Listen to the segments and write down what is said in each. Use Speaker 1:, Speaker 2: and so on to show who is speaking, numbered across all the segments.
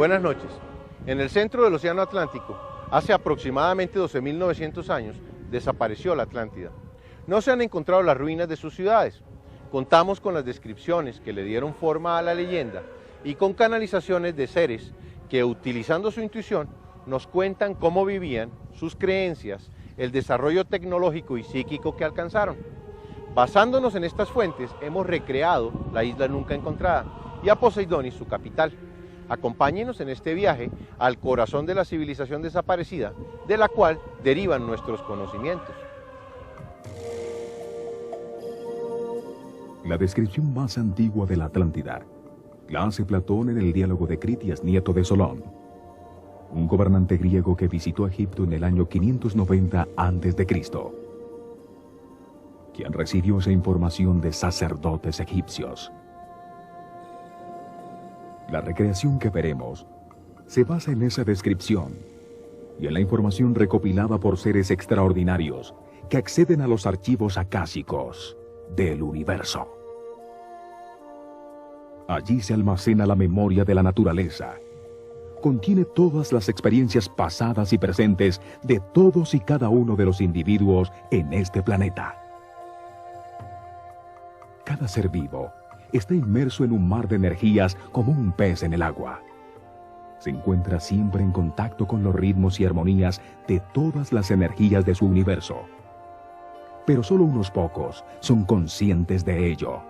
Speaker 1: Buenas noches. En el centro del Océano Atlántico, hace aproximadamente 12.900 años, desapareció la Atlántida. No se han encontrado las ruinas de sus ciudades. Contamos con las descripciones que le dieron forma a la leyenda y con canalizaciones de seres que, utilizando su intuición, nos cuentan cómo vivían, sus creencias, el desarrollo tecnológico y psíquico que alcanzaron. Basándonos en estas fuentes, hemos recreado la isla nunca encontrada y a Poseidonis, su capital. Acompáñenos en este viaje al corazón de la civilización desaparecida, de la cual derivan nuestros conocimientos.
Speaker 2: La descripción más antigua de la Atlántida la hace Platón en el diálogo de Critias, nieto de Solón, un gobernante griego que visitó Egipto en el año 590 a.C., quien recibió esa información de sacerdotes egipcios. La recreación que veremos se basa en esa descripción y en la información recopilada por seres extraordinarios que acceden a los archivos acásicos del universo. Allí se almacena la memoria de la naturaleza. Contiene todas las experiencias pasadas y presentes de todos y cada uno de los individuos en este planeta. Cada ser vivo está inmerso en un mar de energías como un pez en el agua. Se encuentra siempre en contacto con los ritmos y armonías de todas las energías de su universo. Pero solo unos pocos son conscientes de ello.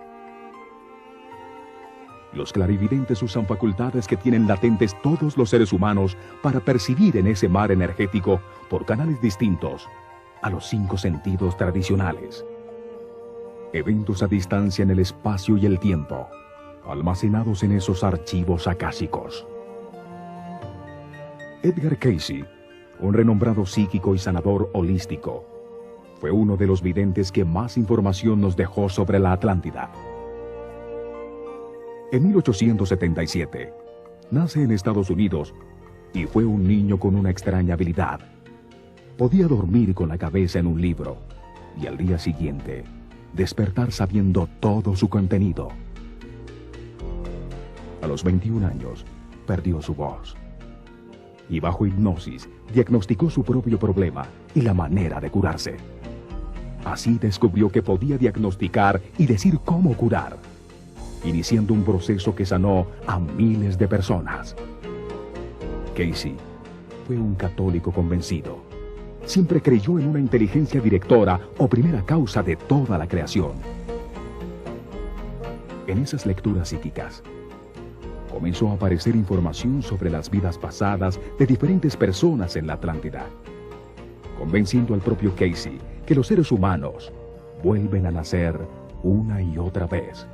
Speaker 2: Los clarividentes usan facultades que tienen latentes todos los seres humanos para percibir en ese mar energético, por canales distintos, a los 5 sentidos tradicionales. Eventos a distancia en el espacio y el tiempo, almacenados en esos archivos acásicos. Edgar Cayce, un renombrado psíquico y sanador holístico, fue uno de los videntes que más información nos dejó sobre la Atlántida. En 1877, nace en Estados Unidos y fue un niño con una extraña habilidad. Podía dormir con la cabeza en un libro y al día siguiente despertar sabiendo todo su contenido. A los 21 años, perdió su voz y bajo hipnosis diagnosticó su propio problema y la manera de curarse. Así descubrió que podía diagnosticar y decir cómo curar, iniciando un proceso que sanó a miles de personas. Cayce fue un católico convencido. Siempre creyó en una inteligencia directora o primera causa de toda la creación. En esas lecturas psíquicas, comenzó a aparecer información sobre las vidas pasadas de diferentes personas en la Atlántida, convenciendo al propio Cayce que los seres humanos vuelven a nacer una y otra vez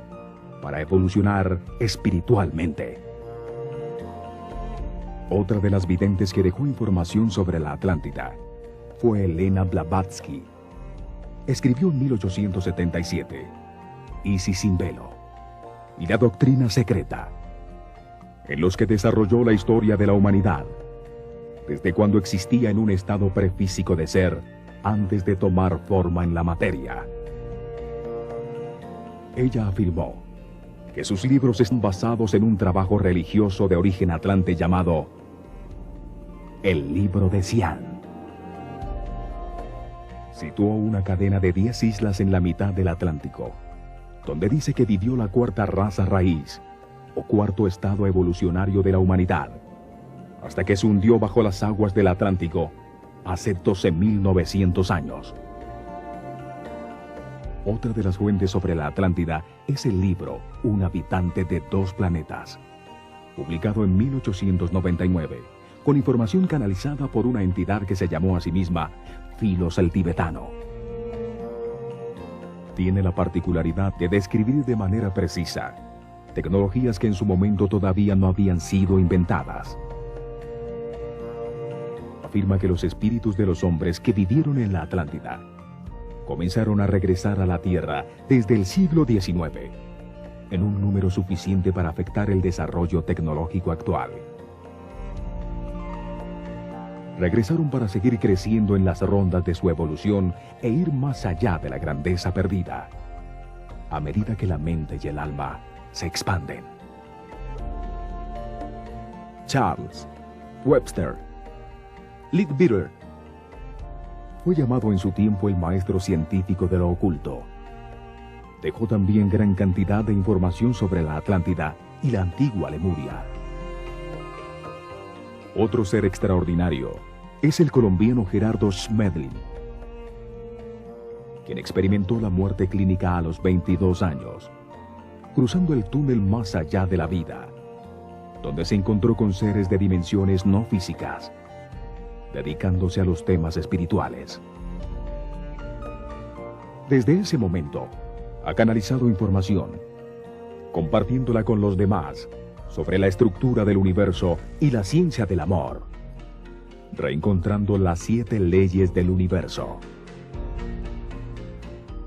Speaker 2: para evolucionar espiritualmente. Otra de las videntes que dejó información sobre la Atlántida fue Helena Blavatsky. Escribió en 1877 Isis sin velo y la doctrina secreta, en los que desarrolló la historia de la humanidad, desde cuando existía en un estado prefísico de ser antes de tomar forma en la materia. Ella afirmó que sus libros están basados en un trabajo religioso de origen atlante llamado el Libro de Cian. Situó una cadena de 10 islas en la mitad del Atlántico, donde dice que vivió la cuarta raza raíz, o cuarto estado evolucionario de la humanidad, hasta que se hundió bajo las aguas del Atlántico hace 12.900 años. Otra de las fuentes sobre la Atlántida es el libro Un habitante de 2 planetas, publicado en 1899, con información canalizada por una entidad que se llamó a sí misma Filos el Tibetano. Tiene la particularidad de describir de manera precisa tecnologías que en su momento todavía no habían sido inventadas. Afirma que los espíritus de los hombres que vivieron en la Atlántida comenzaron a regresar a la Tierra desde el siglo XIX, en un número suficiente para afectar el desarrollo tecnológico actual. Regresaron para seguir creciendo en las rondas de su evolución e ir más allá de la grandeza perdida, a medida que la mente y el alma se expanden. Charles, Webster, Leadbeater. Fue llamado en su tiempo el maestro científico de lo oculto. Dejó también gran cantidad de información sobre la Atlántida y la antigua Lemuria. Otro ser extraordinario es el colombiano Gerardo Schmedlin, quien experimentó la muerte clínica a los 22 años, cruzando el túnel más allá de la vida, donde se encontró con seres de dimensiones no físicas, dedicándose a los temas espirituales. Desde ese momento, ha canalizado información, compartiéndola con los demás sobre la estructura del universo y la ciencia del amor, reencontrando las 7 leyes del universo.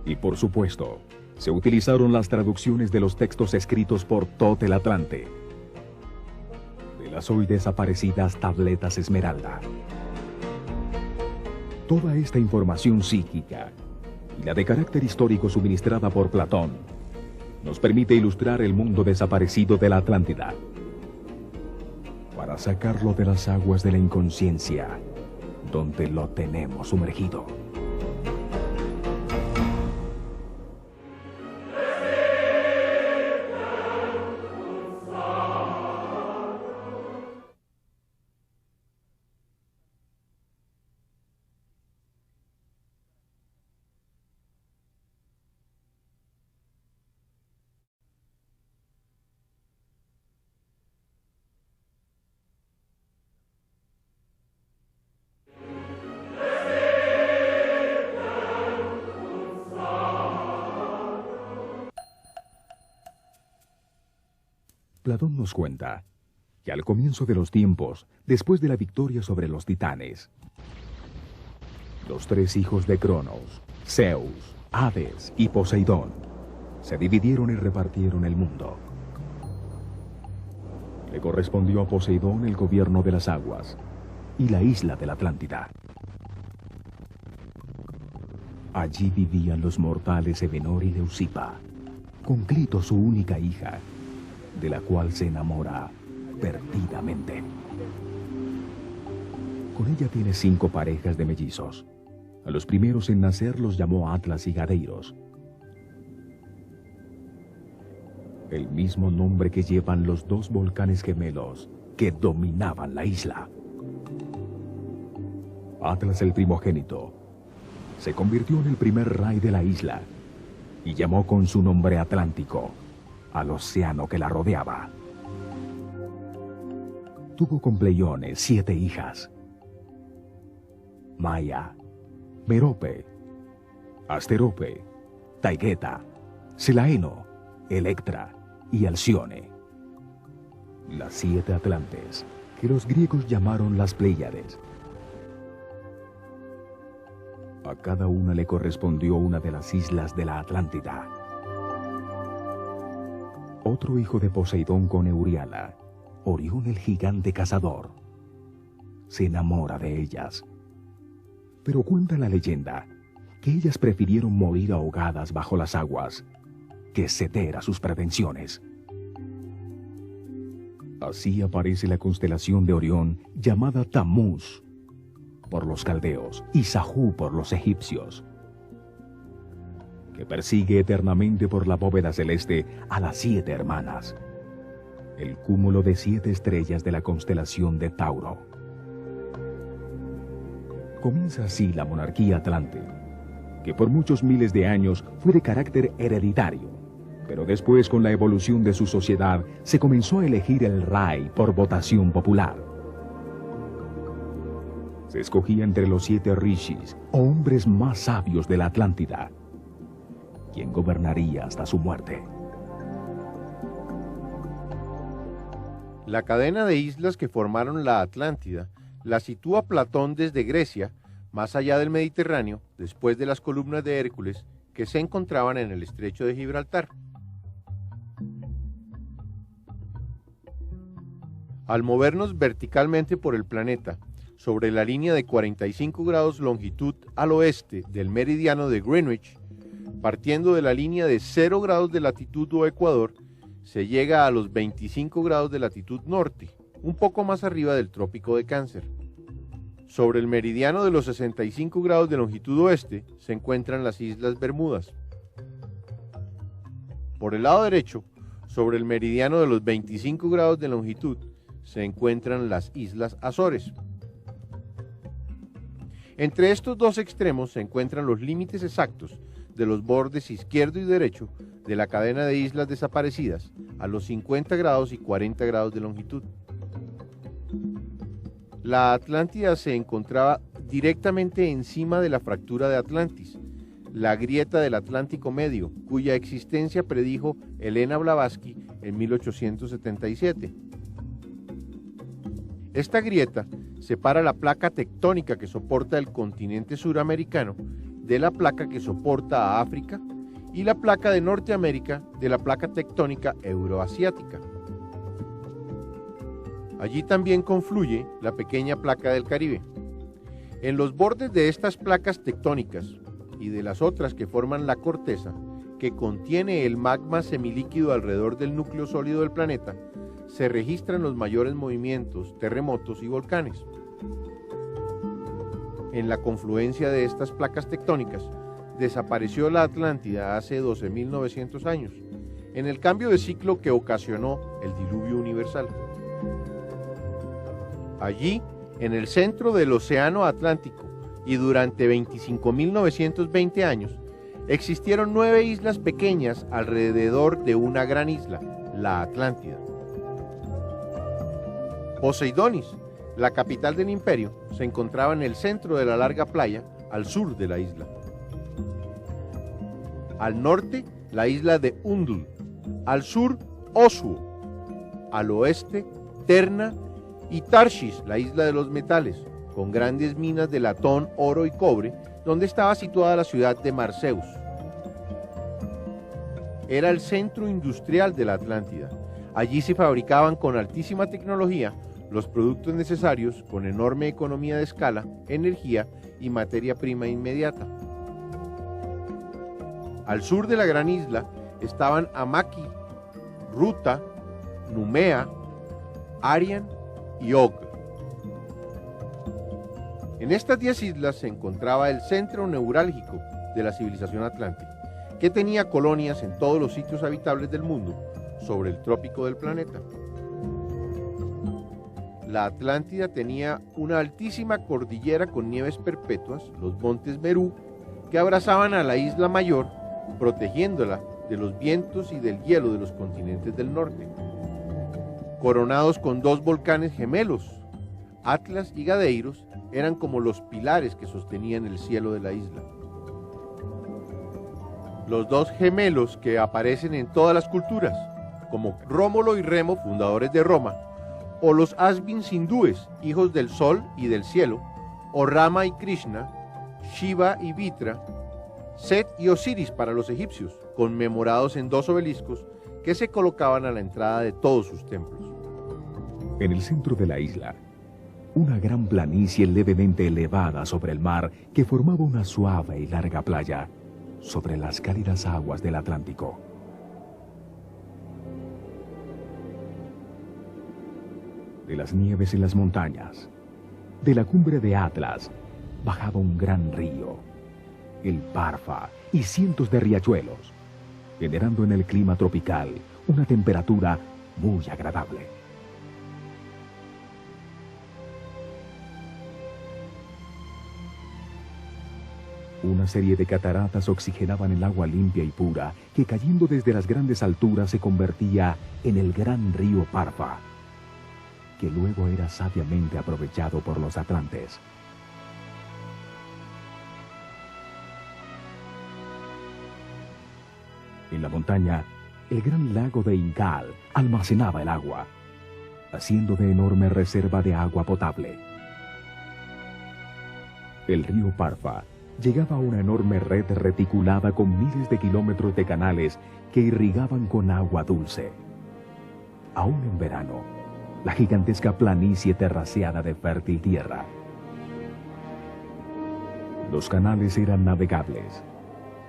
Speaker 2: Y por supuesto, se utilizaron las traducciones de los textos escritos por Tot el Atlante, de las hoy desaparecidas tabletas Esmeralda. Toda esta información psíquica y la de carácter histórico suministrada por Platón nos permite ilustrar el mundo desaparecido de la Atlántida, para sacarlo de las aguas de la inconsciencia, donde lo tenemos sumergido. Platón nos cuenta que al comienzo de los tiempos, después de la victoria sobre los titanes, los 3 hijos de Cronos, Zeus, Hades y Poseidón, se dividieron y repartieron el mundo. Le correspondió a Poseidón el gobierno de las aguas y la isla de la Atlántida. Allí vivían los mortales Evenor y Leucipa, con Clito, su única hija, de la cual se enamora perdidamente. Con ella tiene 5 parejas de mellizos. A los primeros en nacer los llamó Atlas y Gadeiros, el mismo nombre que llevan los 2 volcanes gemelos que dominaban la isla. Atlas, el primogénito, se convirtió en el primer rey de la isla y llamó con su nombre Atlántico al océano que la rodeaba. Tuvo con Pleione 7 hijas: Maia, Merope, Asterope, Taigeta, Selaeno, Electra y Alcione. Las 7 Atlantes, que los griegos llamaron las Pléyades. A cada una le correspondió una de las islas de la Atlántida. Otro hijo de Poseidón con Euriala, Orión el gigante cazador, se enamora de ellas. Pero cuenta la leyenda que ellas prefirieron morir ahogadas bajo las aguas que ceder a sus pretensiones. Así aparece la constelación de Orión, llamada Tamuz por los caldeos y Sahú por los egipcios, que persigue eternamente por la bóveda celeste a las 7 hermanas, el cúmulo de 7 estrellas de la constelación de Tauro. Comienza así la monarquía atlante, que por muchos miles de años fue de carácter hereditario, pero después, con la evolución de su sociedad, se comenzó a elegir el rey por votación popular. Se escogía entre los 7 rishis, o hombres más sabios de la Atlántida, quien gobernaría hasta su muerte.
Speaker 1: La cadena de islas que formaron la Atlántida la sitúa Platón desde Grecia, más allá del Mediterráneo, después de las columnas de Hércules que se encontraban en el estrecho de Gibraltar. Al movernos verticalmente por el planeta, sobre la línea de 45 grados longitud al oeste del meridiano de Greenwich, partiendo de la línea de 0 grados de latitud o ecuador, se llega a los 25 grados de latitud norte, un poco más arriba del trópico de Cáncer. Sobre el meridiano de los 65 grados de longitud oeste se encuentran las Islas Bermudas. Por el lado derecho, sobre el meridiano de los 25 grados de longitud, se encuentran las Islas Azores. Entre estos dos extremos se encuentran los límites exactos de los bordes izquierdo y derecho de la cadena de islas desaparecidas a los 50 grados y 40 grados de longitud. La Atlántida se encontraba directamente encima de la fractura de Atlantis, la grieta del Atlántico Medio, cuya existencia predijo Helena Blavatsky en 1877. Esta grieta separa la placa tectónica que soporta el continente suramericano de la placa que soporta a África y la placa de Norteamérica de la placa tectónica euroasiática. Allí también confluye la pequeña placa del Caribe. En los bordes de estas placas tectónicas y de las otras que forman la corteza, que contiene el magma semilíquido alrededor del núcleo sólido del planeta, se registran los mayores movimientos, terremotos y volcanes. En la confluencia de estas placas tectónicas, desapareció la Atlántida hace 12.900 años, en el cambio de ciclo que ocasionó el diluvio universal. Allí, en el centro del Océano Atlántico y durante 25.920 años, existieron 9 islas pequeñas alrededor de una gran isla, la Atlántida. Poseidonis, la capital del imperio, se encontraba en el centro de la larga playa, al sur de la isla. Al norte, la isla de Undul, al sur, Osuo, al oeste, Terna y Tarshish, la isla de los metales, con grandes minas de latón, oro y cobre, donde estaba situada la ciudad de Marseus. Era el centro industrial de la Atlántida. Allí se fabricaban con altísima tecnología los productos necesarios con enorme economía de escala, energía y materia prima inmediata. Al sur de la gran isla estaban Amaki, Ruta, Numea, Arian y Og. En estas 10 islas se encontraba el centro neurálgico de la civilización atlántica, que tenía colonias en todos los sitios habitables del mundo sobre el trópico del planeta. La Atlántida tenía una altísima cordillera con nieves perpetuas, los montes Merú, que abrazaban a la isla mayor, protegiéndola de los vientos y del hielo de los continentes del norte. Coronados con 2 volcanes gemelos, Atlas y Gadeiros, eran como los pilares que sostenían el cielo de la isla. Los 2 gemelos que aparecen en todas las culturas, como Rómulo y Remo, fundadores de Roma, o los Asvins hindúes, hijos del sol y del cielo, o Rama y Krishna, Shiva y Vitra, Set y Osiris para los egipcios, conmemorados en 2 obeliscos que se colocaban a la entrada de todos sus templos.
Speaker 2: En el centro de la isla, una gran planicie levemente elevada sobre el mar que formaba una suave y larga playa sobre las cálidas aguas del Atlántico. De las nieves en las montañas, de la cumbre de Atlas, bajaba un gran río, el Parfa, y cientos de riachuelos, generando en el clima tropical una temperatura muy agradable. Una serie de cataratas oxigenaban el agua limpia y pura que, cayendo desde las grandes alturas, se convertía en el gran río Parfa, que luego era sabiamente aprovechado por los atlantes. En la montaña, el gran lago de Ingal almacenaba el agua, haciendo de enorme reserva de agua potable. El río Parfa llegaba a una enorme red reticulada con miles de kilómetros de canales que irrigaban con agua dulce. Aún en verano, la gigantesca planicie terraceada de fértil tierra. Los canales eran navegables,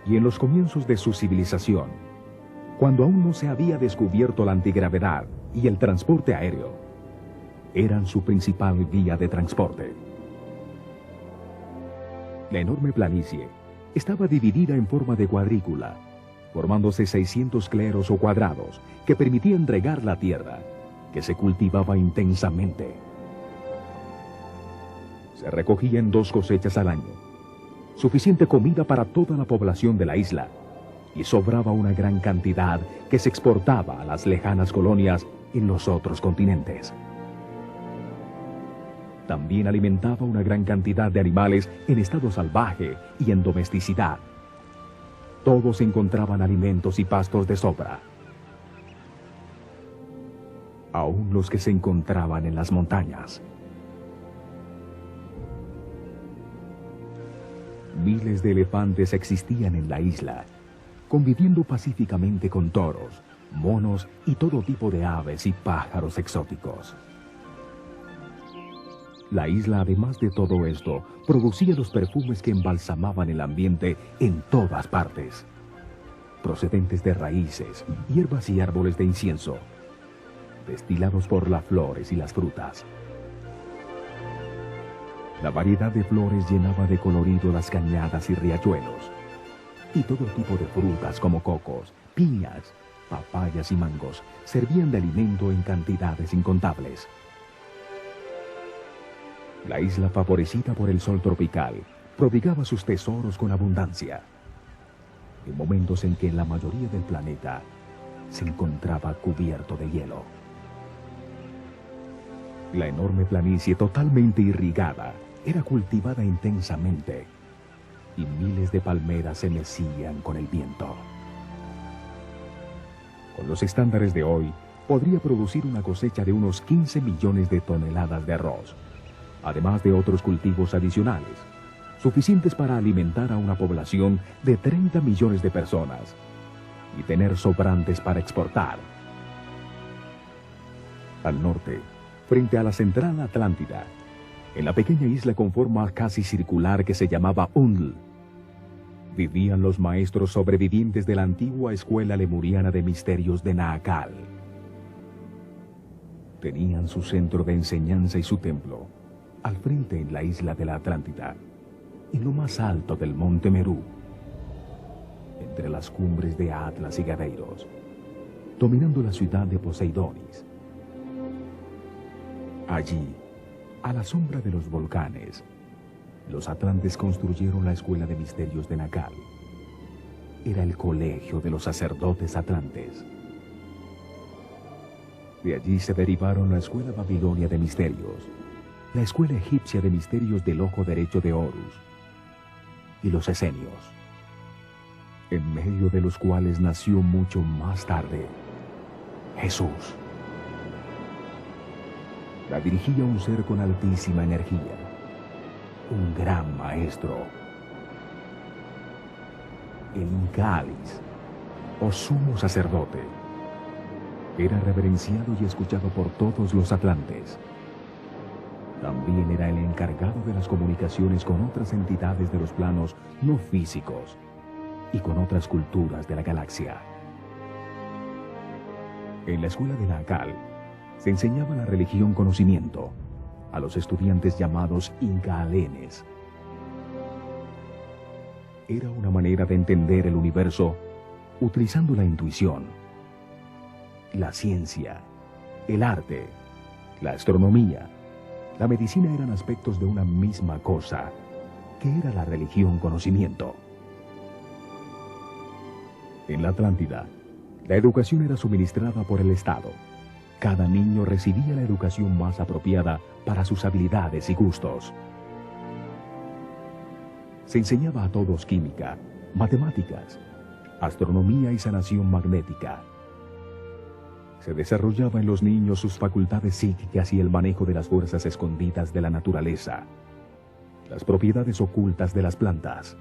Speaker 2: y en los comienzos de su civilización, cuando aún no se había descubierto la antigravedad y el transporte aéreo, eran su principal vía de transporte. La enorme planicie estaba dividida en forma de cuadrícula, formándose 600 cleros o cuadrados que permitían regar la tierra, que se cultivaba intensamente. Se recogían 2 cosechas al año, suficiente comida para toda la población de la isla, y sobraba una gran cantidad que se exportaba a las lejanas colonias en los otros continentes. También alimentaba una gran cantidad de animales en estado salvaje y en domesticidad. Todos encontraban alimentos y pastos de sobra, aún los que se encontraban en las montañas. Miles de elefantes existían en la isla, conviviendo pacíficamente con toros, monos y todo tipo de aves y pájaros exóticos. La isla, además de todo esto, producía los perfumes que embalsamaban el ambiente en todas partes, procedentes de raíces, hierbas y árboles de incienso, destilados por las flores y las frutas. La variedad de flores llenaba de colorido las cañadas y riachuelos, y todo tipo de frutas como cocos, piñas, papayas y mangos servían de alimento en cantidades incontables. La isla, favorecida por el sol tropical, prodigaba sus tesoros con abundancia, en momentos en que la mayoría del planeta se encontraba cubierto de hielo. La enorme planicie, totalmente irrigada, era cultivada intensamente, y miles de palmeras se mecían con el viento. Con los estándares de hoy, podría producir una cosecha de unos 15 millones de toneladas de arroz, además de otros cultivos adicionales, suficientes para alimentar a una población de 30 millones de personas y tener sobrantes para exportar. Al norte, frente a la central Atlántida, en la pequeña isla con forma casi circular que se llamaba Undl, vivían los maestros sobrevivientes de la antigua escuela lemuriana de misterios de Naakal. Tenían su centro de enseñanza y su templo al frente en la isla de la Atlántida, en lo más alto del monte Merú, entre las cumbres de Atlas y Gadeiros, dominando la ciudad de Poseidonis. Allí, a la sombra de los volcanes, los atlantes construyeron la escuela de misterios de Naakal. Era el colegio de los sacerdotes atlantes. De allí se derivaron la escuela babilonia de misterios, la escuela egipcia de misterios del ojo derecho de Horus y los esenios, en medio de los cuales nació mucho más tarde Jesús. La dirigía un ser con altísima energía, un gran maestro, el Incalis, o sumo sacerdote. Era reverenciado y escuchado por todos los atlantes. También era el encargado de las comunicaciones con otras entidades de los planos no físicos y con otras culturas de la galaxia. En la escuela de Naakal se enseñaba la religión conocimiento a los estudiantes llamados Incaalenes. Era una manera de entender el universo utilizando la intuición. La ciencia, el arte, la astronomía, la medicina eran aspectos de una misma cosa, que era la religión conocimiento. En la Atlántida, la educación era suministrada por el Estado. Cada niño recibía la educación más apropiada para sus habilidades y gustos. Se enseñaba a todos química, matemáticas, astronomía y sanación magnética. Se desarrollaba en los niños sus facultades psíquicas y el manejo de las fuerzas escondidas de la naturaleza, las propiedades ocultas de las plantas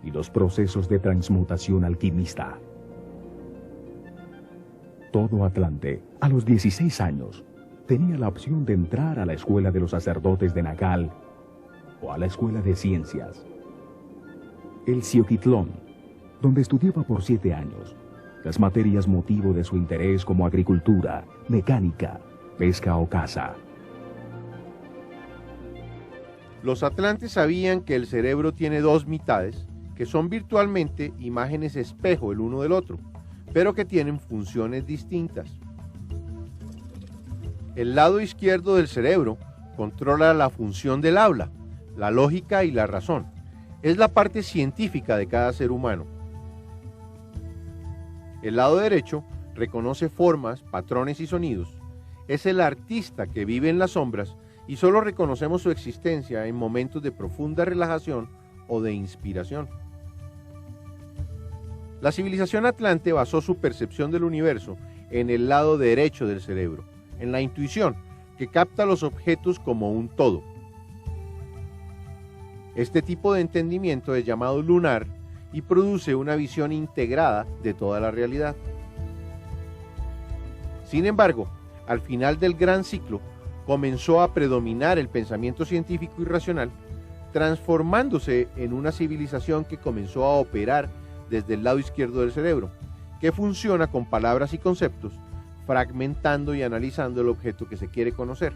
Speaker 2: y los procesos de transmutación alquimista. Todo Atlante, a los 16 años, tenía la opción de entrar a la escuela de los sacerdotes de Naakal o a la escuela de ciencias, el Cioquitlón, donde estudiaba por 7 años las materias motivo de su interés como agricultura, mecánica, pesca o caza.
Speaker 1: Los atlantes sabían que el cerebro tiene dos mitades, que son virtualmente imágenes espejo el uno del otro, pero que tienen funciones distintas. El lado izquierdo del cerebro controla la función del habla, la lógica y la razón. Es la parte científica de cada ser humano. El lado derecho reconoce formas, patrones y sonidos. Es el artista que vive en las sombras y solo reconocemos su existencia en momentos de profunda relajación o de inspiración. La civilización atlante basó su percepción del universo en el lado derecho del cerebro, en la intuición, que capta los objetos como un todo. Este tipo de entendimiento es llamado lunar y produce una visión integrada de toda la realidad. Sin embargo, al final del gran ciclo, comenzó a predominar el pensamiento científico y racional, transformándose en una civilización que comenzó a operar desde el lado izquierdo del cerebro, que funciona con palabras y conceptos, fragmentando y analizando el objeto que se quiere conocer.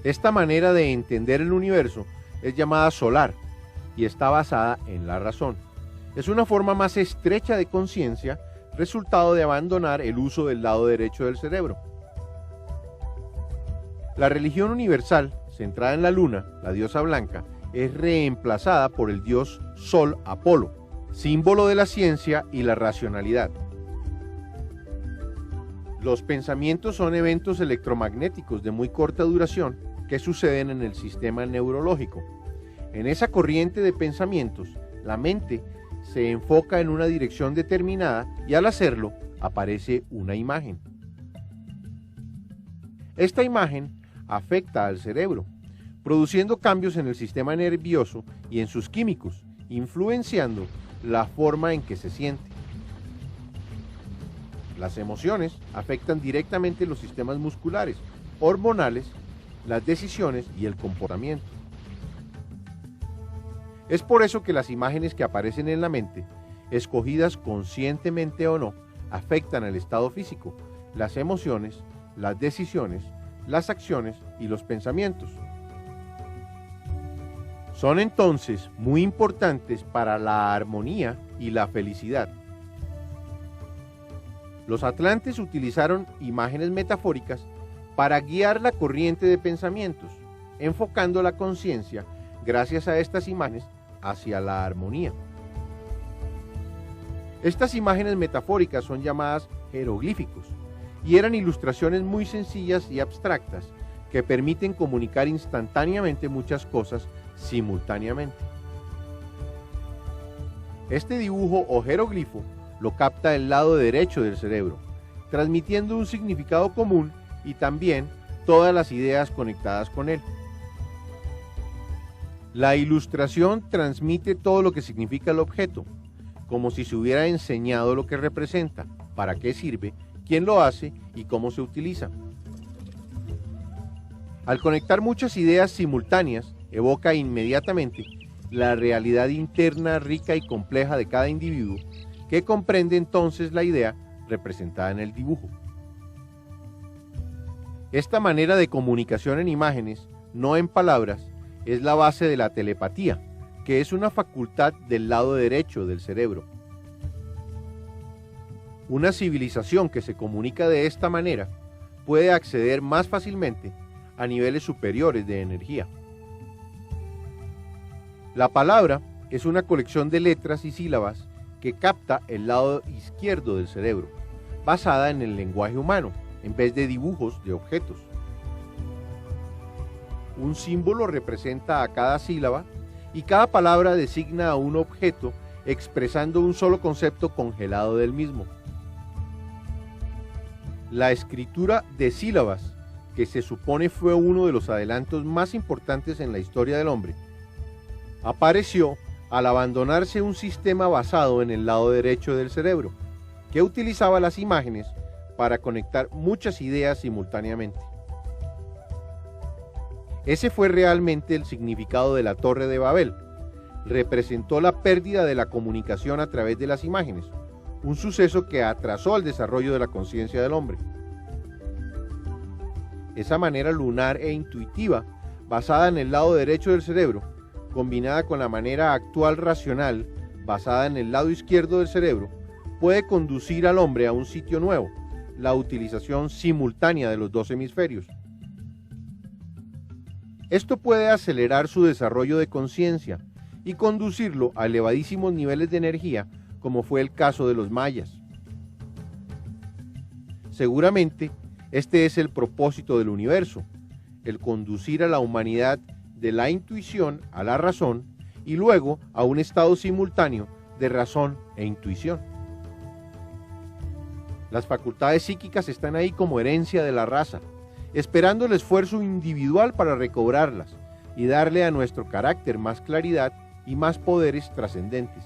Speaker 1: Esta manera de entender el universo es llamada solar y está basada en la razón. Es una forma más estrecha de conciencia, resultado de abandonar el uso del lado derecho del cerebro. La religión universal, centrada en la luna, la diosa blanca, es reemplazada por el dios Sol Apolo, símbolo de la ciencia y la racionalidad. Los pensamientos son eventos electromagnéticos de muy corta duración que suceden en el sistema neurológico. En esa corriente de pensamientos, la mente se enfoca en una dirección determinada y al hacerlo aparece una imagen. Esta imagen afecta al cerebro, produciendo cambios en el sistema nervioso y en sus químicos, influenciando la forma en que se siente. Las emociones afectan directamente los sistemas musculares, hormonales, las decisiones y el comportamiento. Es por eso que las imágenes que aparecen en la mente, escogidas conscientemente o no, afectan al estado físico, las emociones, las decisiones, las acciones y los pensamientos. Son entonces muy importantes para la armonía y la felicidad. Los atlantes utilizaron imágenes metafóricas para guiar la corriente de pensamientos, enfocando la conciencia, gracias a estas imágenes, hacia la armonía. Estas imágenes metafóricas son llamadas jeroglíficos y eran ilustraciones muy sencillas y abstractas que permiten comunicar instantáneamente muchas cosas simultáneamente. Este dibujo o jeroglifo lo capta el lado derecho del cerebro, transmitiendo un significado común y también todas las ideas conectadas con él. La ilustración transmite todo lo que significa el objeto, como si se hubiera enseñado lo que representa, para qué sirve, quién lo hace y cómo se utiliza. Al conectar muchas ideas simultáneas, evoca inmediatamente la realidad interna rica y compleja de cada individuo, que comprende entonces la idea representada en el dibujo. Esta manera de comunicación en imágenes, no en palabras, es la base de la telepatía, que es una facultad del lado derecho del cerebro. Una civilización que se comunica de esta manera puede acceder más fácilmente a niveles superiores de energía. La palabra es una colección de letras y sílabas que capta el lado izquierdo del cerebro, basada en el lenguaje humano, en vez de dibujos de objetos. Un símbolo representa a cada sílaba y cada palabra designa a un objeto expresando un solo concepto congelado del mismo. La escritura de sílabas, que se supone fue uno de los adelantos más importantes en la historia del hombre, apareció al abandonarse un sistema basado en el lado derecho del cerebro, que utilizaba las imágenes para conectar muchas ideas simultáneamente. Ese fue realmente el significado de la Torre de Babel. Representó la pérdida de la comunicación a través de las imágenes, un suceso que atrasó el desarrollo de la conciencia del hombre. Esa manera lunar e intuitiva, basada en el lado derecho del cerebro, combinada con la manera actual racional, basada en el lado izquierdo del cerebro, puede conducir al hombre a un sitio nuevo, la utilización simultánea de los dos hemisferios. Esto puede acelerar su desarrollo de conciencia y conducirlo a elevadísimos niveles de energía, como fue el caso de los mayas. Seguramente, este es el propósito del universo, el conducir a la humanidad de la intuición a la razón y luego a un estado simultáneo de razón e intuición. Las facultades psíquicas están ahí como herencia de la raza, esperando el esfuerzo individual para recobrarlas y darle a nuestro carácter más claridad y más poderes trascendentes.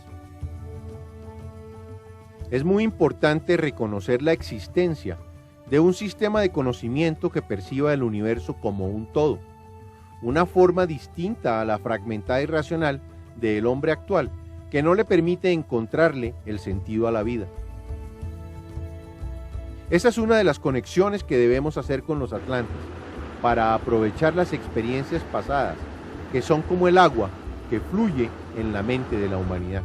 Speaker 1: Es muy importante reconocer la existencia de un sistema de conocimiento que perciba el universo como un todo, una forma distinta a la fragmentada y racional del hombre actual, que no le permite encontrarle el sentido a la vida. Esa es una de las conexiones que debemos hacer con los atlantes, para aprovechar las experiencias pasadas, que son como el agua que fluye en la mente de la humanidad.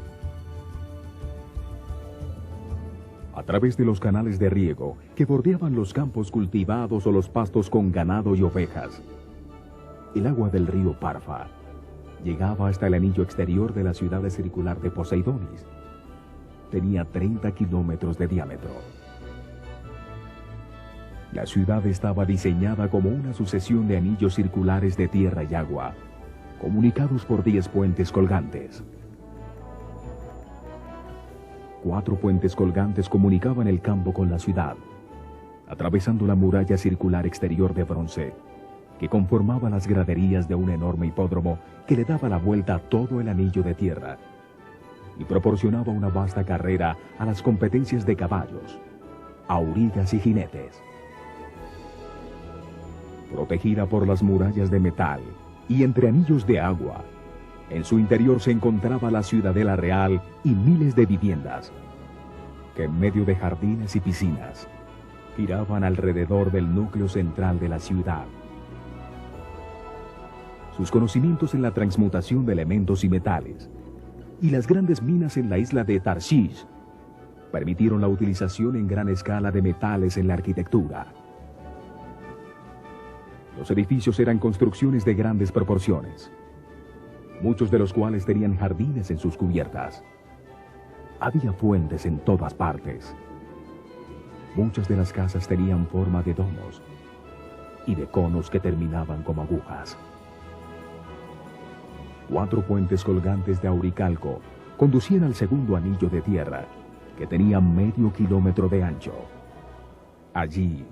Speaker 2: A través de los canales de riego que bordeaban los campos cultivados o los pastos con ganado y ovejas, el agua del río Parfa llegaba hasta el anillo exterior de la ciudad circular de Poseidonis. Tenía 30 kilómetros de diámetro. La ciudad estaba diseñada como una sucesión de anillos circulares de tierra y agua, comunicados por 10 puentes colgantes. 4 puentes colgantes comunicaban el campo con la ciudad, atravesando la muralla circular exterior de bronce, que conformaba las graderías de un enorme hipódromo que le daba la vuelta a todo el anillo de tierra y proporcionaba una vasta carrera a las competencias de caballos, aurigas y jinetes. Protegida por las murallas de metal y entre anillos de agua, en su interior se encontraba la ciudadela real y miles de viviendas, que en medio de jardines y piscinas, giraban alrededor del núcleo central de la ciudad. Sus conocimientos en la transmutación de elementos y metales, y las grandes minas en la isla de Tarshish, permitieron la utilización en gran escala de metales en la arquitectura. Los edificios eran construcciones de grandes proporciones, muchos de los cuales tenían jardines en sus cubiertas. Había fuentes en todas partes. Muchas de las casas tenían forma de domos y de conos que terminaban como agujas. 4 puentes colgantes de auricalco conducían al segundo anillo de tierra, que tenía medio kilómetro de ancho. Allí,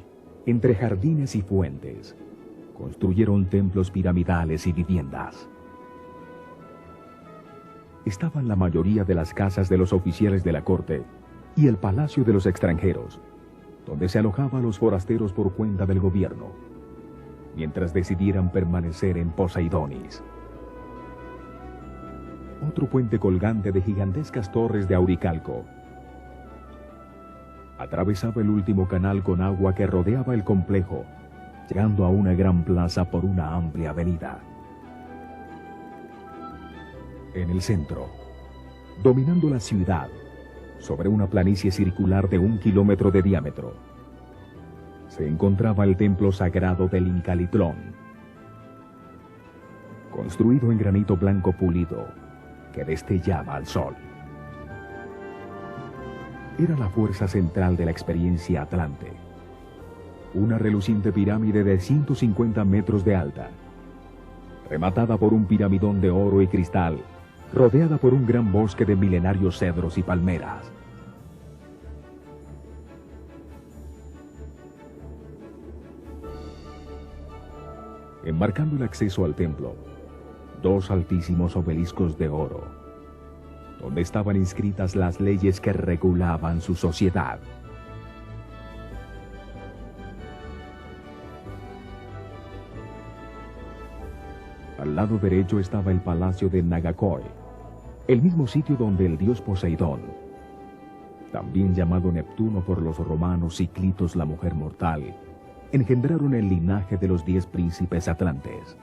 Speaker 2: entre jardines y fuentes, construyeron templos piramidales y viviendas. Estaban la mayoría de las casas de los oficiales de la corte y el palacio de los extranjeros, donde se alojaban los forasteros por cuenta del gobierno, mientras decidieran permanecer en Poseidonis. Otro puente colgante de gigantescas torres de auricalco atravesaba el último canal con agua que rodeaba el complejo, llegando a una gran plaza por una amplia avenida. En el centro, dominando la ciudad, sobre una planicie circular de 1 kilómetro de diámetro, se encontraba el templo sagrado del Incalitlón, construido en granito blanco pulido, que destellaba al sol. Era la fuerza central de la experiencia atlante, una reluciente pirámide de 150 metros de alta, rematada por un piramidón de oro y cristal, rodeada por un gran bosque de milenarios cedros y palmeras. Enmarcando el acceso al templo, 2 altísimos obeliscos de oro, donde estaban inscritas las leyes que regulaban su sociedad. Al lado derecho estaba el palacio de Nagakoi, el mismo sitio donde el dios Poseidón, también llamado Neptuno por los romanos y Clitos la mujer mortal, engendraron el linaje de los 10 príncipes atlantes.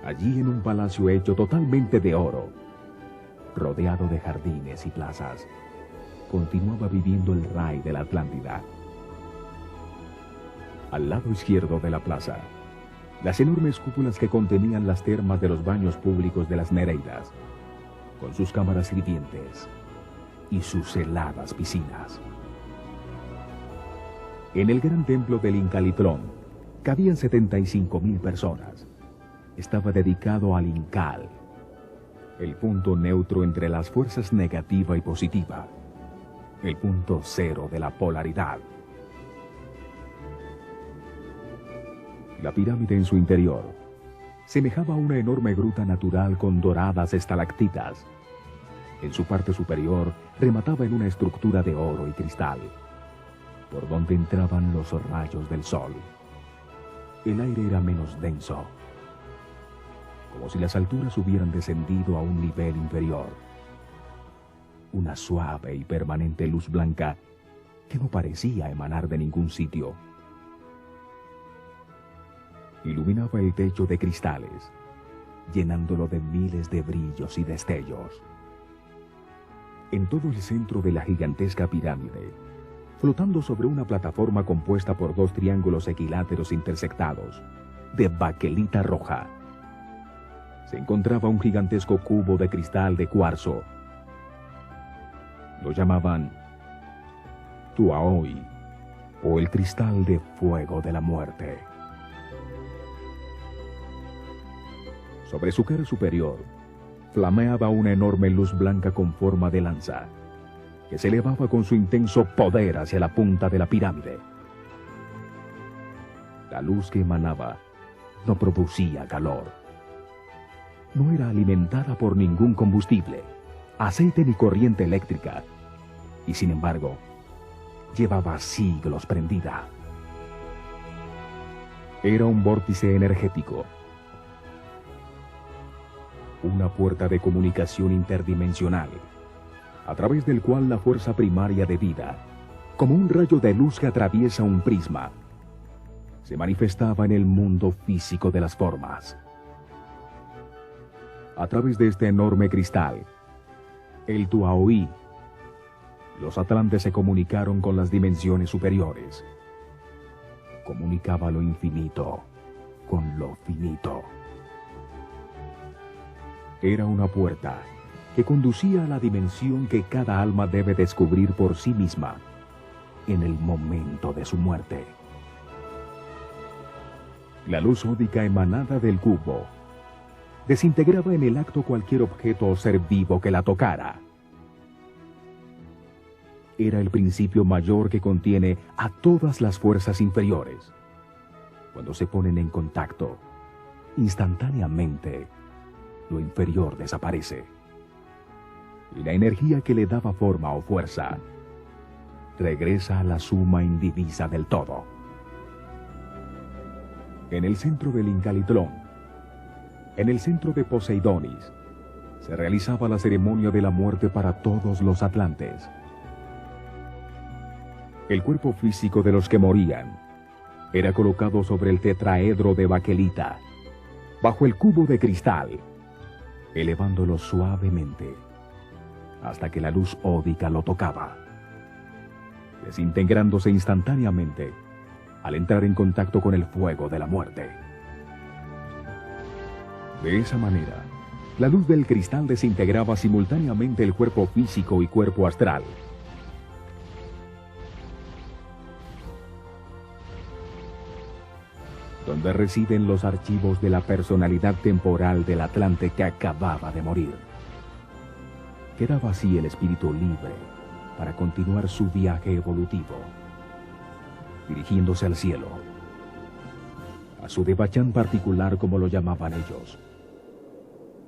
Speaker 2: Allí, en un palacio hecho totalmente de oro, rodeado de jardines y plazas, continuaba viviendo el rey de la Atlántida. Al lado izquierdo de la plaza, las enormes cúpulas que contenían las termas de los baños públicos de las Nereidas, con sus cámaras hirvientes y sus heladas piscinas. En el gran templo del Incalitlón cabían 75.000 personas. Estaba dedicado al Incal, el punto neutro entre las fuerzas negativa y positiva, el punto cero de la polaridad. La pirámide en su interior semejaba a una enorme gruta natural con doradas estalactitas. En su parte superior remataba en una estructura de oro y cristal, por donde entraban los rayos del sol. El aire era menos denso, como si las alturas hubieran descendido a un nivel inferior. Una suave y permanente luz blanca que no parecía emanar de ningún sitio iluminaba el techo de cristales, llenándolo de miles de brillos y destellos. En todo el centro de la gigantesca pirámide, flotando sobre una plataforma compuesta por 2 triángulos equiláteros intersectados, de baquelita roja, se encontraba un gigantesco cubo de cristal de cuarzo. Lo llamaban Tuaoi, o el cristal de fuego de la muerte. Sobre su cara superior flameaba una enorme luz blanca con forma de lanza, que se elevaba con su intenso poder hacia la punta de la pirámide. La luz que emanaba no producía calor. No era alimentada por ningún combustible, aceite ni corriente eléctrica, y sin embargo, llevaba siglos prendida. Era un vórtice energético, una puerta de comunicación interdimensional, a través del cual la fuerza primaria de vida, como un rayo de luz que atraviesa un prisma, se manifestaba en el mundo físico de las formas. A través de este enorme cristal, el Tuaoi, los atlantes se comunicaron con las dimensiones superiores. Comunicaba lo infinito con lo finito. Era una puerta que conducía a la dimensión que cada alma debe descubrir por sí misma en el momento de su muerte. La luz ódica emanada del cubo desintegraba en el acto cualquier objeto o ser vivo que la tocara. Era el principio mayor que contiene a todas las fuerzas inferiores. Cuando se ponen en contacto, instantáneamente, lo inferior desaparece. Y la energía que le daba forma o fuerza regresa a la suma indivisa del todo. En el centro del Incalitlón, en el centro de Poseidonis, se realizaba la ceremonia de la muerte para todos los atlantes. El cuerpo físico de los que morían era colocado sobre el tetraedro de baquelita, bajo el cubo de cristal, elevándolo suavemente hasta que la luz ódica lo tocaba, desintegrándose instantáneamente al entrar en contacto con el fuego de la muerte. De esa manera, la luz del cristal desintegraba simultáneamente el cuerpo físico y cuerpo astral. Donde residen los archivos de la personalidad temporal del Atlante que acababa de morir. Quedaba así el espíritu libre para continuar su viaje evolutivo, dirigiéndose al cielo, a su Devachan particular como lo llamaban ellos.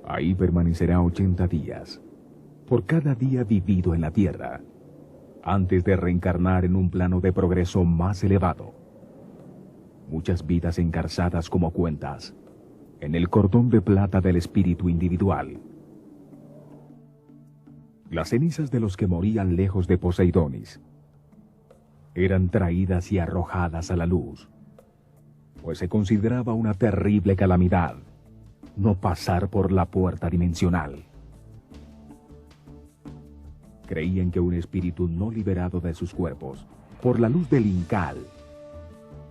Speaker 2: Ahí permanecerá 80 días, por cada día vivido en la tierra, antes de reencarnar en un plano de progreso más elevado. Muchas vidas engarzadas como cuentas en el cordón de plata del espíritu individual. Las cenizas de los que morían lejos de Poseidonis eran traídas y arrojadas a la luz, pues se consideraba una terrible calamidad no pasar por la puerta dimensional. Creían que un espíritu no liberado de sus cuerpos por la luz del Incal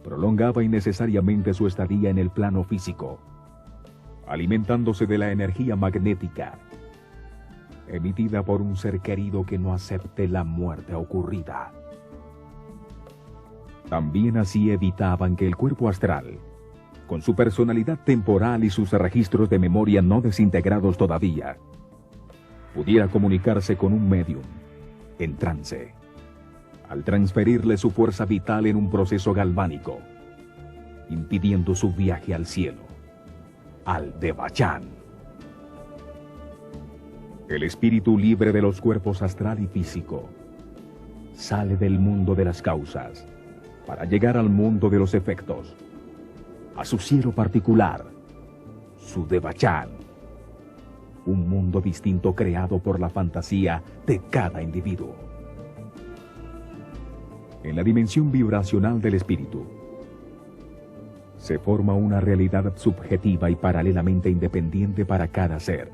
Speaker 2: prolongaba innecesariamente su estadía en el plano físico, alimentándose de la energía magnética emitida por un ser querido que no acepte la muerte ocurrida. También así evitaban que el cuerpo astral, con su personalidad temporal y sus registros de memoria no desintegrados todavía, pudiera comunicarse con un medium en trance, al transferirle su fuerza vital en un proceso galvánico, impidiendo su viaje al cielo, al Devachan. El espíritu libre de los cuerpos astral y físico sale del mundo de las causas para llegar al mundo de los efectos, a su cielo particular, su Devachan, un mundo distinto creado por la fantasía de cada individuo. En la dimensión vibracional del espíritu se forma una realidad subjetiva y paralelamente independiente para cada ser.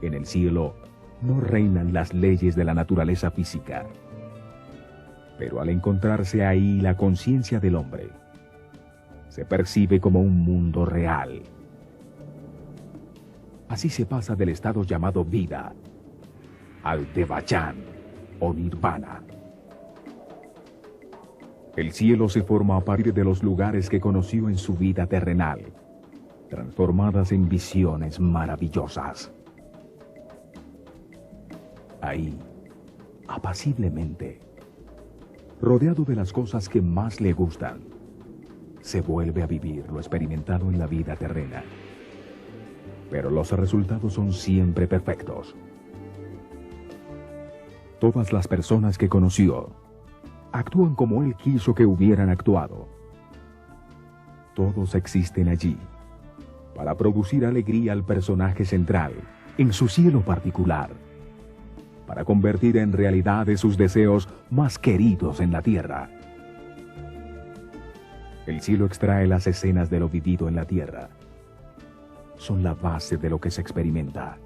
Speaker 2: En el cielo no reinan las leyes de la naturaleza física, pero al encontrarse ahí la conciencia del hombre, se percibe como un mundo real. Así se pasa del estado llamado vida al Devachan o Nirvana. El cielo se forma a partir de los lugares que conoció en su vida terrenal, transformadas en visiones maravillosas. Ahí, apaciblemente, rodeado de las cosas que más le gustan, se vuelve a vivir lo experimentado en la vida terrena. Pero los resultados son siempre perfectos. Todas las personas que conoció actúan como él quiso que hubieran actuado. Todos existen allí para producir alegría al personaje central en su cielo particular, para convertir en realidad sus deseos más queridos en la tierra. El cielo extrae las escenas de lo vivido en la tierra. Son la base de lo que se experimenta.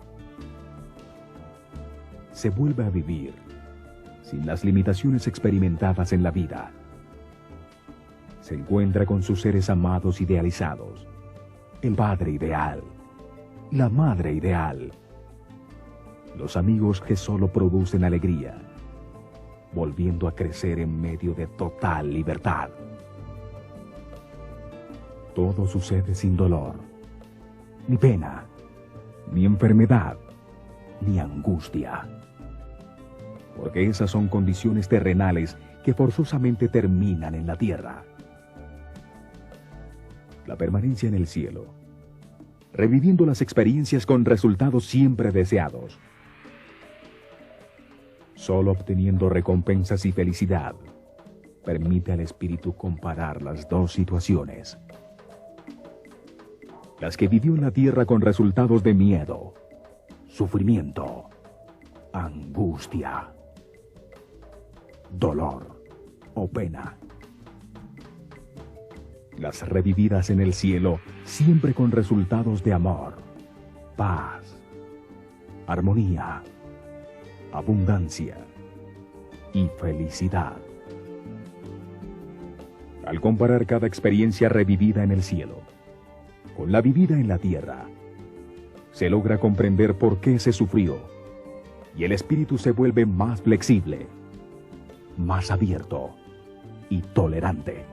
Speaker 2: Se vuelve a vivir sin las limitaciones experimentadas en la vida. Se encuentra con sus seres amados idealizados, el padre ideal, la madre ideal, los amigos que solo producen alegría, volviendo a crecer en medio de total libertad. Todo sucede sin dolor, ni pena, ni enfermedad, ni angustia, porque esas son condiciones terrenales que forzosamente terminan en la tierra. La permanencia en el cielo, reviviendo las experiencias con resultados siempre deseados, solo obteniendo recompensas y felicidad, permite al espíritu comparar las dos situaciones. Las que vivió en la tierra con resultados de miedo, sufrimiento, angustia, dolor o pena. Las revividas en el cielo siempre con resultados de amor, paz, armonía, abundancia y felicidad. Al comparar cada experiencia revivida en el cielo con la vivida en la tierra, se logra comprender por qué se sufrió y el espíritu se vuelve más flexible, más abierto y tolerante.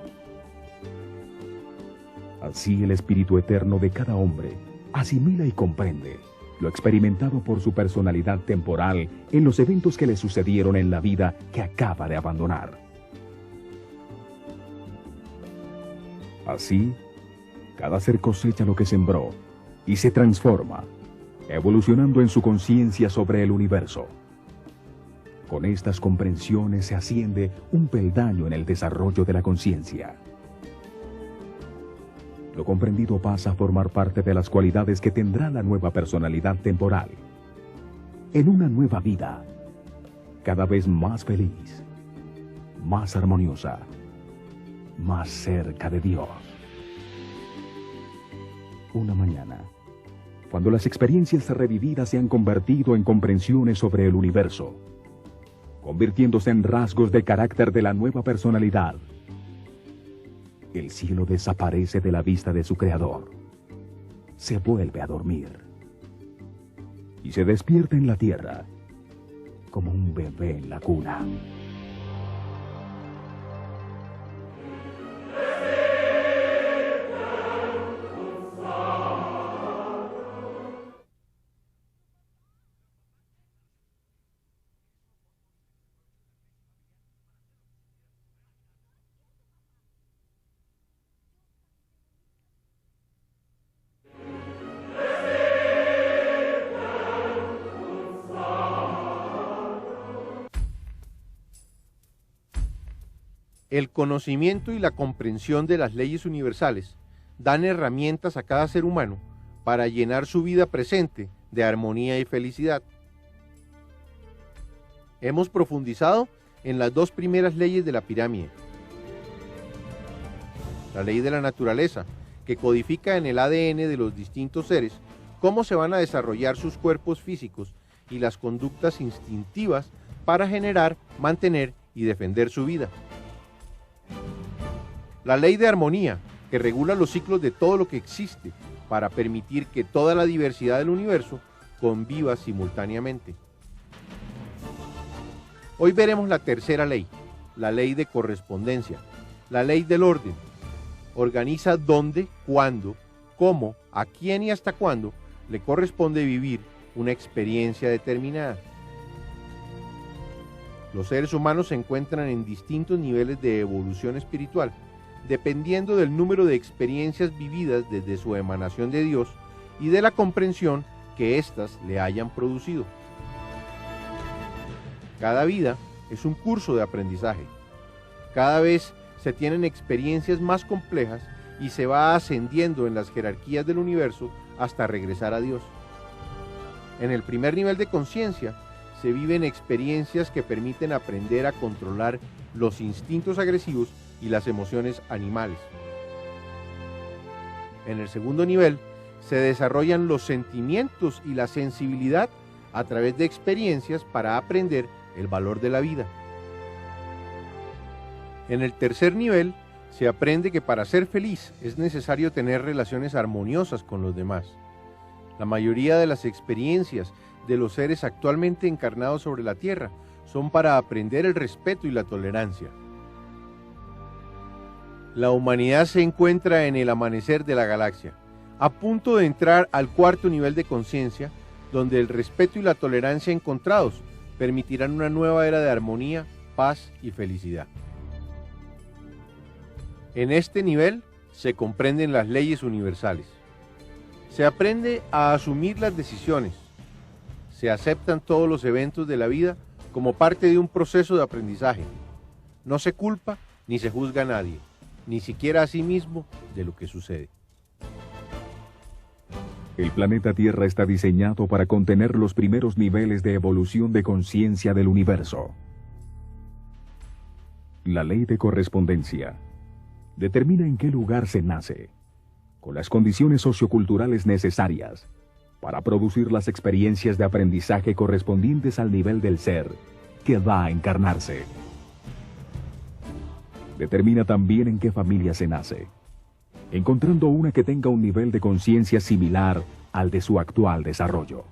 Speaker 2: Así el espíritu eterno de cada hombre asimila y comprende lo experimentado por su personalidad temporal en los eventos que le sucedieron en la vida que acaba de abandonar. Así, cada ser cosecha lo que sembró y se transforma, evolucionando en su conciencia sobre el universo. Con estas comprensiones se asciende un peldaño en el desarrollo de la conciencia. Lo comprendido pasa a formar parte de las cualidades que tendrá la nueva personalidad temporal, en una nueva vida, cada vez más feliz, más armoniosa, más cerca de Dios. Una mañana, cuando las experiencias revividas se han convertido en comprensiones sobre el universo, convirtiéndose en rasgos de carácter de la nueva personalidad, el cielo desaparece de la vista de su creador, se vuelve a dormir y se despierta en la tierra como un bebé en la cuna.
Speaker 1: El conocimiento y la comprensión de las leyes universales dan herramientas a cada ser humano para llenar su vida presente de armonía y felicidad. Hemos profundizado en las dos primeras leyes de la pirámide. La ley de la naturaleza, que codifica en el ADN de los distintos seres cómo se van a desarrollar sus cuerpos físicos y las conductas instintivas para generar, mantener y defender su vida. La ley de armonía, que regula los ciclos de todo lo que existe para permitir que toda la diversidad del universo conviva simultáneamente. Hoy veremos la tercera ley, la ley de correspondencia, la ley del orden. Organiza dónde, cuándo, cómo, a quién y hasta cuándo le corresponde vivir una experiencia determinada. Los seres humanos se encuentran en distintos niveles de evolución espiritual, dependiendo del número de experiencias vividas desde su emanación de Dios y de la comprensión que éstas le hayan producido. Cada vida es un curso de aprendizaje. Cada vez se tienen experiencias más complejas y se va ascendiendo en las jerarquías del universo hasta regresar a Dios. En el primer nivel de conciencia se viven experiencias que permiten aprender a controlar los instintos agresivos y las emociones animales. En el segundo nivel se desarrollan los sentimientos y la sensibilidad a través de experiencias para aprender el valor de la vida. En el tercer nivel se aprende que para ser feliz es necesario tener relaciones armoniosas con los demás. La mayoría de las experiencias de los seres actualmente encarnados sobre la Tierra son para aprender el respeto y la tolerancia. La humanidad se encuentra en el amanecer de la galaxia, a punto de entrar al cuarto nivel de conciencia, donde el respeto y la tolerancia encontrados permitirán una nueva era de armonía, paz y felicidad. En este nivel se comprenden las leyes universales. Se aprende a asumir las decisiones. Se aceptan todos los eventos de la vida como parte de un proceso de aprendizaje. No se culpa ni se juzga a nadie, ni siquiera a sí mismo, de lo que sucede.
Speaker 2: El planeta Tierra está diseñado para contener los primeros niveles de evolución de conciencia del universo. La ley de correspondencia determina en qué lugar se nace, con las condiciones socioculturales necesarias para producir las experiencias de aprendizaje correspondientes al nivel del ser que va a encarnarse. Determina también en qué familia se nace, encontrando una que tenga un nivel de conciencia similar al de su actual desarrollo.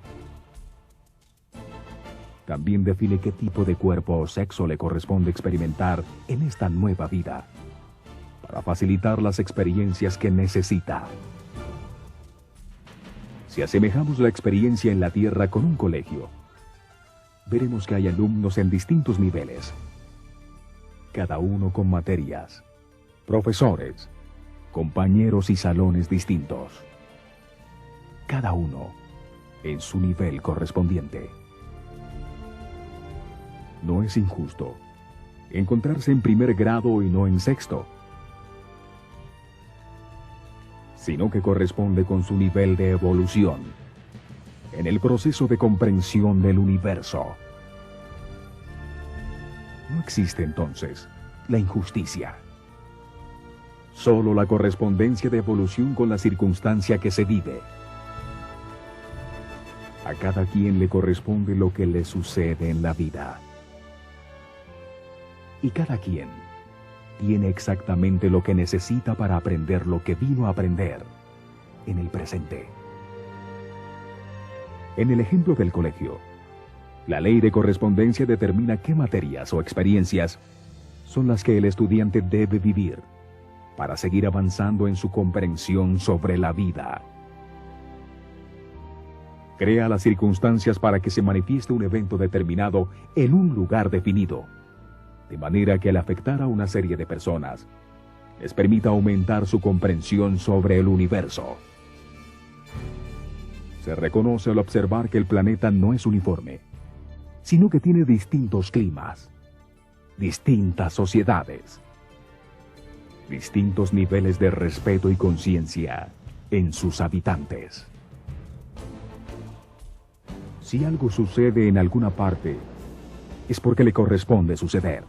Speaker 2: También define qué tipo de cuerpo o sexo le corresponde experimentar en esta nueva vida, para facilitar las experiencias que necesita. Si asemejamos la experiencia en la Tierra con un colegio, veremos que hay alumnos en distintos niveles, cada uno con materias, profesores, compañeros y salones distintos, cada uno en su nivel correspondiente. No es injusto encontrarse en primer grado y no en sexto, sino que corresponde con su nivel de evolución en el proceso de comprensión del universo. No existe entonces la injusticia. Solo la correspondencia de evolución con la circunstancia que se vive. A cada quien le corresponde lo que le sucede en la vida. Y cada quien tiene exactamente lo que necesita para aprender lo que vino a aprender en el presente. En el ejemplo del colegio, la ley de correspondencia determina qué materias o experiencias son las que el estudiante debe vivir para seguir avanzando en su comprensión sobre la vida. Crea las circunstancias para que se manifieste un evento determinado en un lugar definido, de manera que al afectar a una serie de personas, les permita aumentar su comprensión sobre el universo. Se reconoce al observar que el planeta no es uniforme, sino que tiene distintos climas, distintas sociedades, distintos niveles de respeto y conciencia en sus habitantes. Si algo sucede en alguna parte, es porque le corresponde suceder.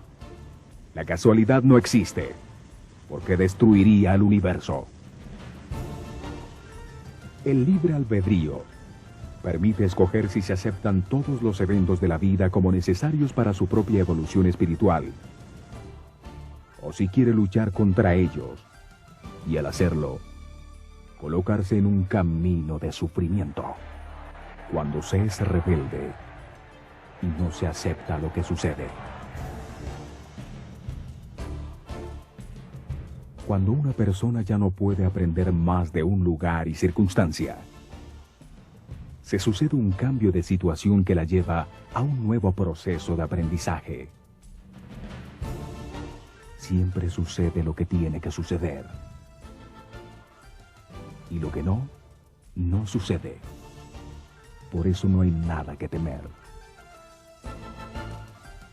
Speaker 2: La casualidad no existe, porque destruiría el universo. El libre albedrío permite escoger si se aceptan todos los eventos de la vida como necesarios para su propia evolución espiritual, o si quiere luchar contra ellos, y al hacerlo, colocarse en un camino de sufrimiento. Cuando se es rebelde y no se acepta lo que sucede. Cuando una persona ya no puede aprender más de un lugar y circunstancia, se sucede un cambio de situación que la lleva a un nuevo proceso de aprendizaje. Siempre sucede lo que tiene que suceder. Y lo que no, no sucede. Por eso no hay nada que temer.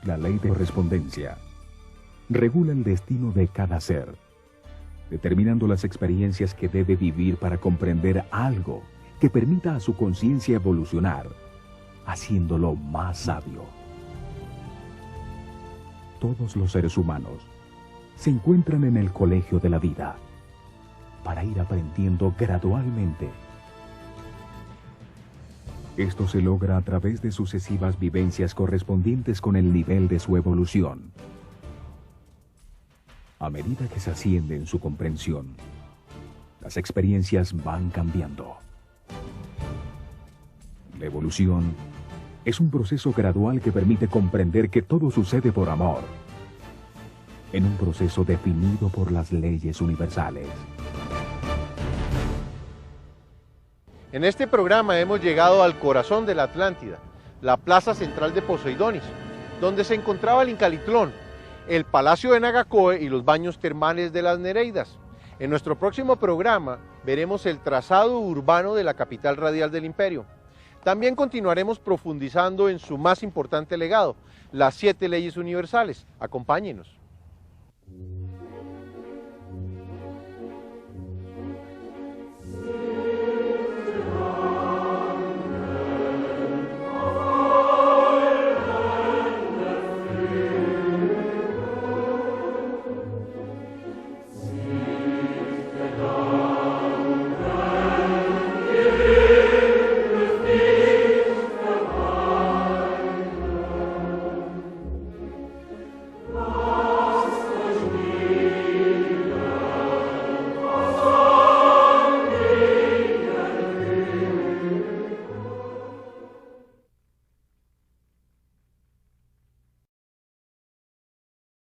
Speaker 2: La ley de correspondencia regula el destino de cada ser, determinando las experiencias que debe vivir para comprender algo que permita a su conciencia evolucionar, haciéndolo más sabio. Todos los seres humanos se encuentran en el colegio de la vida para ir aprendiendo gradualmente. Esto se logra a través de sucesivas vivencias correspondientes con el nivel de su evolución. A medida que se asciende en su comprensión, las experiencias van cambiando. La evolución es un proceso gradual que permite comprender que todo sucede por amor, en un proceso definido por las leyes universales.
Speaker 1: En este programa hemos llegado al corazón de la Atlántida, la plaza central de Poseidonis, donde se encontraba el Incalitlón, el Palacio de Nagacoe y los baños termales de las Nereidas. En nuestro próximo programa veremos el trazado urbano de la capital radial del imperio. También continuaremos profundizando en su más importante legado, las 7 leyes universales. Acompáñenos.